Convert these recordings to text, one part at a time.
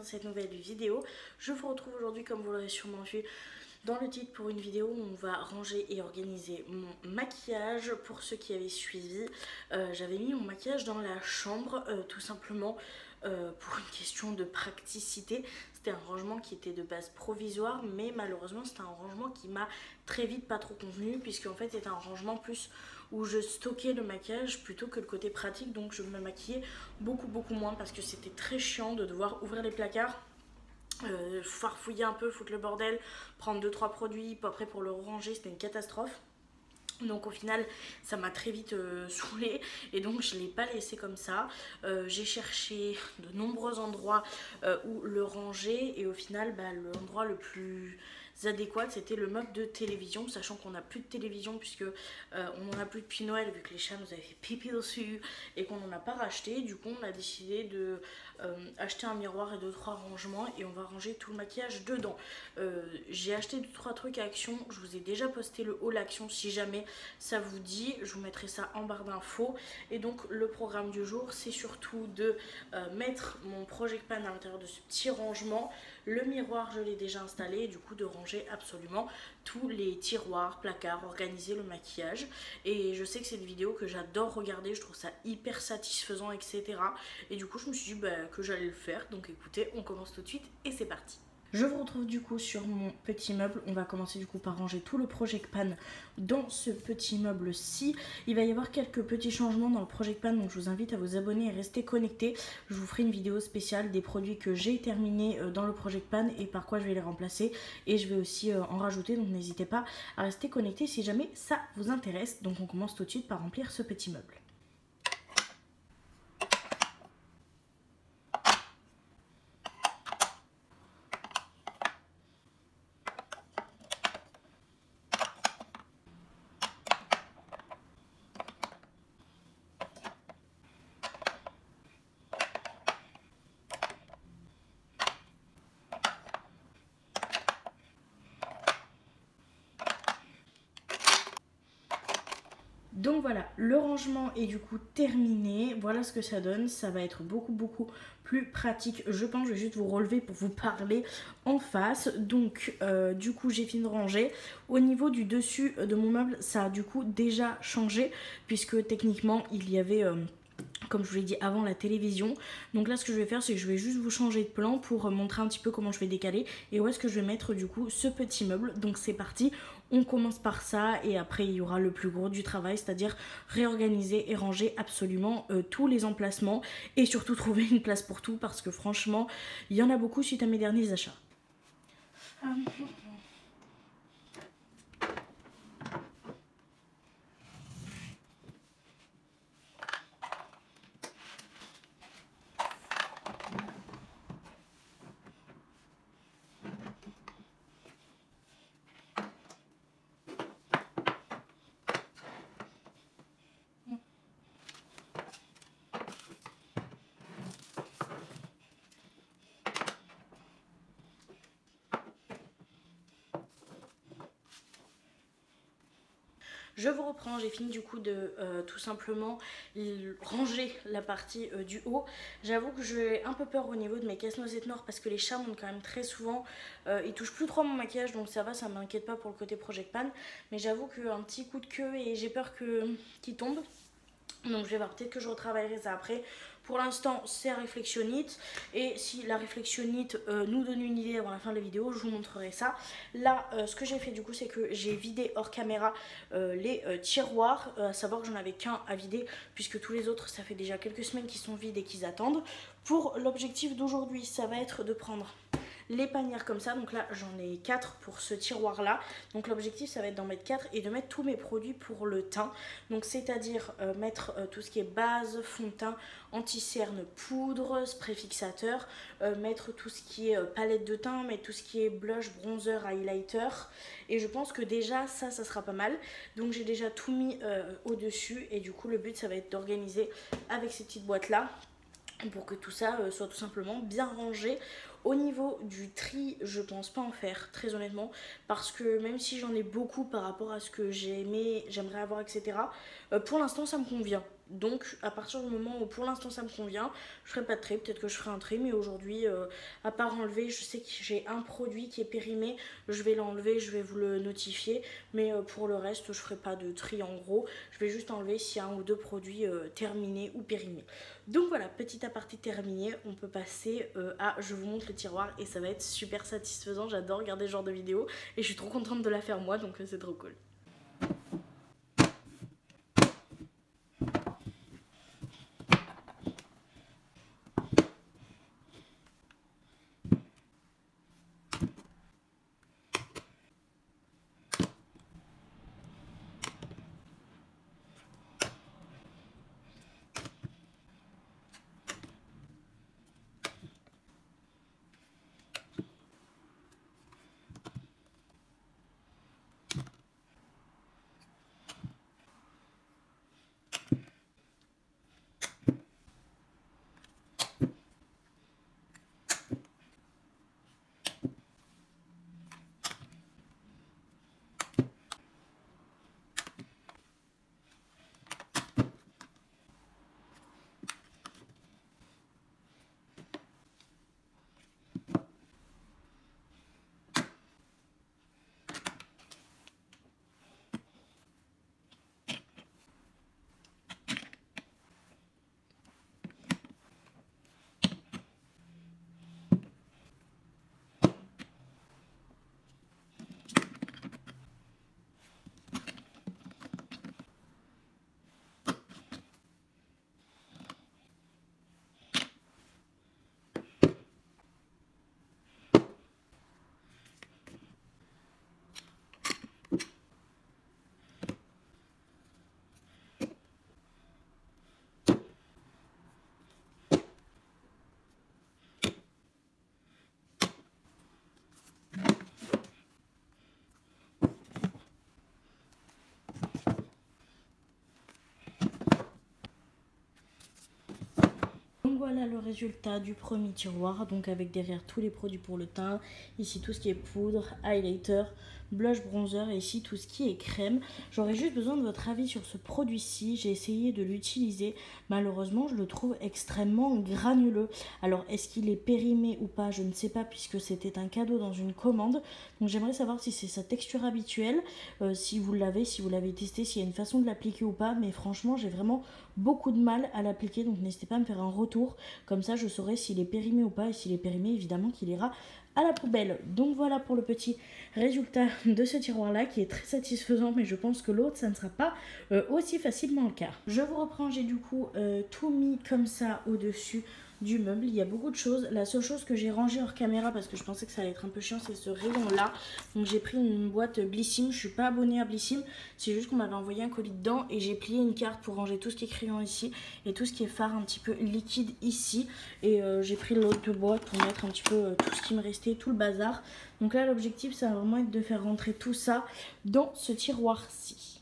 dans cette nouvelle vidéo. Je vous retrouve aujourd'hui, comme vous l'aurez sûrement vu dans le titre, pour une vidéo où on va ranger et organiser mon maquillage. Pour ceux qui avaient suivi, j'avais mis mon maquillage dans la chambre tout simplement pour une question de praticité. C'était un rangement qui était de base provisoire, mais malheureusement c'était un rangement qui m'a très vite pas trop convenu, puisque en fait c'était un rangement plus où je stockais le maquillage plutôt que le côté pratique. Donc je me maquillais beaucoup moins parce que c'était très chiant de devoir ouvrir les placards, farfouiller un peu, foutre le bordel, prendre 2-3 produits, pas prêt pour le ranger, c'était une catastrophe. Donc au final ça m'a très vite saoulée et donc je ne l'ai pas laissé comme ça. J'ai cherché de nombreux endroits où le ranger et au final l'endroit le plus adéquat c'était le meuble de télévision, sachant qu'on n'a plus de télévision puisque on n'en a plus depuis Noël vu que les chats nous avaient fait pipi dessus et qu'on n'en a pas racheté. Du coup on a décidé de acheter un miroir et 2-3 rangements et on va ranger tout le maquillage dedans. J'ai acheté 2-3 trucs à Action, je vous ai déjà posté le haul Action si jamais ça vous dit, je vous mettrai ça en barre d'infos. Et donc le programme du jour c'est surtout de mettre mon Project Pan à l'intérieur de ce petit rangement. Le miroir je l'ai déjà installé et du coup de ranger absolument tous les tiroirs, placards, organiser le maquillage. Et je sais que c'est une vidéo que j'adore regarder, je trouve ça hyper satisfaisant, etc. Et du coup je me suis dit que j'allais le faire. Donc écoutez, on commence tout de suite et c'est parti. Je vous retrouve du coup sur mon petit meuble. On va commencer du coup par ranger tout le Project Pan dans ce petit meuble-ci. Il va y avoir quelques petits changements dans le Project Pan, donc je vous invite à vous abonner et rester connectés. Je vous ferai une vidéo spéciale des produits que j'ai terminés dans le Project Pan et par quoi je vais les remplacer. Et je vais aussi en rajouter, donc n'hésitez pas à rester connectés si jamais ça vous intéresse. Donc on commence tout de suite par remplir ce petit meuble. Donc voilà, le rangement est du coup terminé. Voilà ce que ça donne. Ça va être beaucoup plus pratique. Je pense, je vais juste vous relever pour vous parler en face. Donc du coup j'ai fini de ranger. Au niveau du dessus de mon meuble, ça a du coup déjà changé, puisque techniquement il y avait comme je vous l'ai dit avant, la télévision. Donc là ce que je vais faire c'est que je vais juste vous changer de plan pour montrer un petit peu comment je vais décaler et où est-ce que je vais mettre du coup ce petit meuble. Donc c'est parti, on commence par ça et après il y aura le plus gros du travail, c'est-à-dire réorganiser et ranger absolument tous les emplacements et surtout trouver une place pour tout, parce que franchement il y en a beaucoup suite à mes derniers achats. Je vous reprends, j'ai fini du coup de tout simplement ranger la partie du haut. J'avoue que j'ai un peu peur au niveau de mes casse-noisettes noires parce que les chats montent quand même très souvent. Ils touchent plus trop à mon maquillage, donc ça va, ça m'inquiète pas pour le côté Project Pan. Mais j'avoue qu'un petit coup de queue et j'ai peur qu'ils tombent. Donc je vais voir, peut-être que je retravaillerai ça après. Pour l'instant c'est réflexionnite et si la réflexionnite nous donne une idée avant la fin de la vidéo, je vous montrerai ça. Là ce que j'ai fait du coup c'est que j'ai vidé hors caméra les tiroirs, à savoir que j'en avais qu'un à vider puisque tous les autres ça fait déjà quelques semaines qu'ils sont vides et qu'ils attendent. Pour l'objectif d'aujourd'hui ça va être de prendre les panières comme ça, donc là j'en ai 4 pour ce tiroir là, donc l'objectif ça va être d'en mettre 4 et de mettre tous mes produits pour le teint, donc c'est à dire mettre tout ce qui est base, fond de teint, anti-cerne, poudre, spray fixateur, mettre tout ce qui est palette de teint, mettre tout ce qui est blush, bronzer, highlighter, et je pense que déjà ça sera pas mal. Donc j'ai déjà tout mis au dessus et du coup le but ça va être d'organiser avec ces petites boîtes là pour que tout ça soit tout simplement bien rangé Au niveau du tri, je pense pas en faire, très honnêtement, parce que même si j'en ai beaucoup par rapport à ce que j'ai aimé, j'aimerais avoir, etc., pour l'instant ça me convient. Donc à partir du moment où pour l'instant ça me convient, je ferai pas de tri, peut-être que je ferai un tri, mais aujourd'hui, à part enlever, je sais que j'ai un produit qui est périmé, je vais l'enlever, je vais vous le notifier, mais pour le reste, je ferai pas de tri en gros, je vais juste enlever s'il y a un ou deux produits terminés ou périmés. Donc voilà, petit aparté terminé, on peut passer à je vous montre le tiroir et ça va être super satisfaisant, j'adore regarder ce genre de vidéo et je suis trop contente de la faire moi, donc c'est trop cool. Donc voilà le résultat du premier tiroir, donc avec derrière tous les produits pour le teint, ici tout ce qui est poudre, highlighter, blush, bronzer et ici tout ce qui est crème. J'aurais juste besoin de votre avis sur ce produit-ci, j'ai essayé de l'utiliser, malheureusement je le trouve extrêmement granuleux. Alors est-ce qu'il est périmé ou pas, je ne sais pas puisque c'était un cadeau dans une commande, donc j'aimerais savoir si c'est sa texture habituelle, si vous l'avez testé, s'il y a une façon de l'appliquer ou pas, mais franchement j'ai vraiment beaucoup de mal à l'appliquer, donc n'hésitez pas à me faire un retour, comme ça je saurai s'il est périmé ou pas, et s'il est périmé évidemment qu'il ira à la poubelle. Donc voilà pour le petit résultat de ce tiroir là qui est très satisfaisant, mais je pense que l'autre ça ne sera pas aussi facilement le cas. Je vous reprends, j'ai du coup tout mis comme ça au dessus du meuble, il y a beaucoup de choses. La seule chose que j'ai rangée hors caméra parce que je pensais que ça allait être un peu chiant, c'est ce rayon là. Donc j'ai pris une boîte Blissim, je suis pas abonnée à Blissim, c'est juste qu'on m'avait envoyé un colis dedans et j'ai plié une carte pour ranger tout ce qui est crayon ici et tout ce qui est fard un petit peu liquide ici, et j'ai pris l'autre boîte pour mettre un petit peu tout ce qui me restait, tout le bazar. Donc là l'objectif ça va vraiment être de faire rentrer tout ça dans ce tiroir-ci.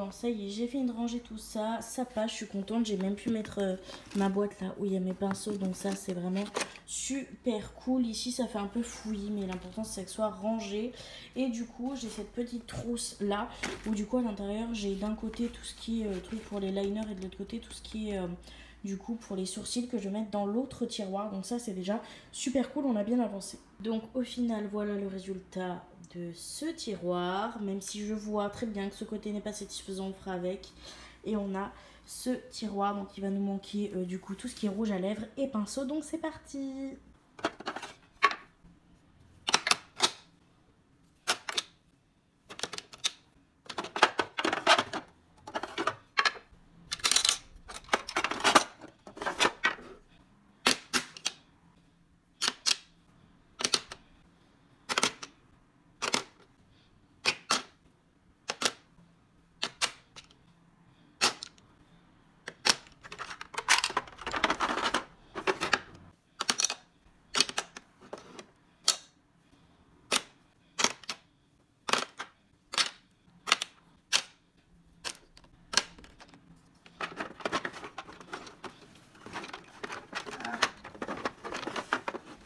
Bon, ça y est, j'ai fini de ranger tout ça. Ça passe, je suis contente. J'ai même pu mettre ma boîte là où il y a mes pinceaux. Donc ça, c'est vraiment super cool. Ici, ça fait un peu fouillis, mais l'important, c'est que ce soit rangé. Et du coup, j'ai cette petite trousse là où du coup, à l'intérieur, j'ai d'un côté tout ce qui est truc pour les liners et de l'autre côté tout ce qui est... du coup pour les sourcils que je vais mettre dans l'autre tiroir. Donc ça c'est déjà super cool, on a bien avancé. Donc au final voilà le résultat de ce tiroir. Même si je vois très bien que ce côté n'est pas satisfaisant, on fera avec. Et on a ce tiroir, donc il va nous manquer du coup tout ce qui est rouge à lèvres et pinceau. Donc c'est parti.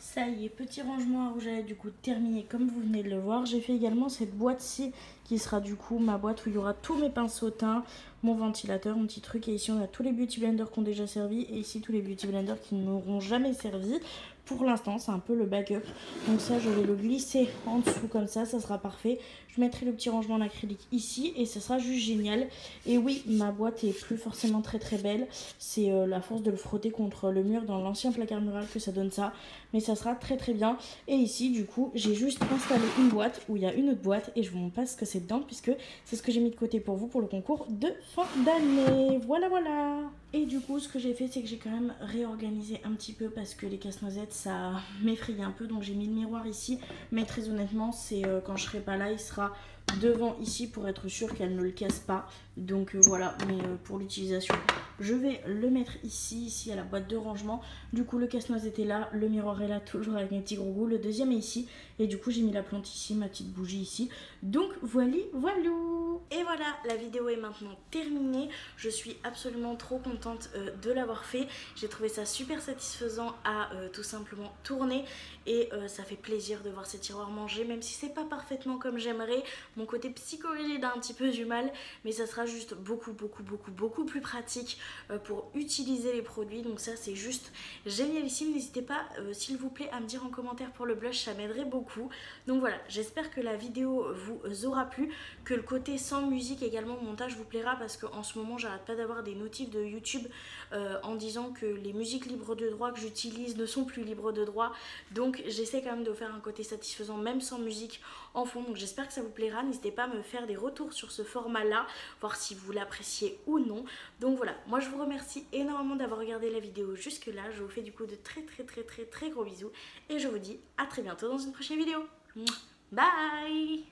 Ça y est, petit rangement à rouge à lèvres du coup terminé comme vous venez de le voir. J'ai fait également cette boîte-ci qui sera du coup ma boîte où il y aura tous mes pinceaux teints, mon ventilateur, mon petit truc. Et ici on a tous les beauty blenders qui ont déjà servi et ici tous les beauty blenders qui n'auront jamais servi. Pour l'instant c'est un peu le backup. Donc ça je vais le glisser en dessous comme ça sera parfait. Je mettrai le petit rangement en acrylique ici et ça sera juste génial. Et oui, ma boîte est plus forcément très belle. C'est la force de le frotter contre le mur dans l'ancien placard mural que ça donne ça. Mais ça sera très bien. Et ici du coup j'ai juste installé une boîte où il y a une autre boîte et je vous montre pas ce que c'est dedans puisque c'est ce que j'ai mis de côté pour vous pour le concours de fin d'année. Voilà. Et du coup ce que j'ai fait c'est que j'ai quand même réorganisé un petit peu parce que les casse-noisettes ça m'effraie un peu. Donc j'ai mis le miroir ici. Mais très honnêtement c'est quand je serai pas là il sera devant ici pour être sûr qu'elle ne le casse pas. Donc voilà, mais pour l'utilisation je vais le mettre ici à la boîte de rangement. Du coup le casse-noisette est là, le miroir est là toujours avec mes petits gros goûts, le deuxième est ici et du coup j'ai mis la plante ici, ma petite bougie ici. Donc voilou. Et voilà, la vidéo est maintenant terminée. Je suis absolument trop contente de l'avoir fait. J'ai trouvé ça super satisfaisant à tout simplement tourner et ça fait plaisir de voir ces tiroirs manger, même si c'est pas parfaitement comme j'aimerais. Mon côté psychorigide a un petit peu du mal, mais ça sera juste beaucoup plus pratique pour utiliser les produits. Donc ça c'est juste génialissime. N'hésitez pas s'il vous plaît à me dire en commentaire pour le blush, ça m'aiderait beaucoup. Donc voilà, j'espère que la vidéo vous aura plu, que le côté sans musique également au montage vous plaira, parce qu'en ce moment j'arrête pas d'avoir des notifs de YouTube en disant que les musiques libres de droit que j'utilise ne sont plus libres de droit. Donc j'essaie quand même de faire un côté satisfaisant même sans musique en fond. Donc j'espère que ça vous plaira. N'hésitez pas à me faire des retours sur ce format là, voir si vous l'appréciez ou non. Donc voilà, moi je vous remercie énormément d'avoir regardé la vidéo jusque là. Je vous fais du coup de très gros bisous et je vous dis à très bientôt dans une prochaine vidéo. Bye.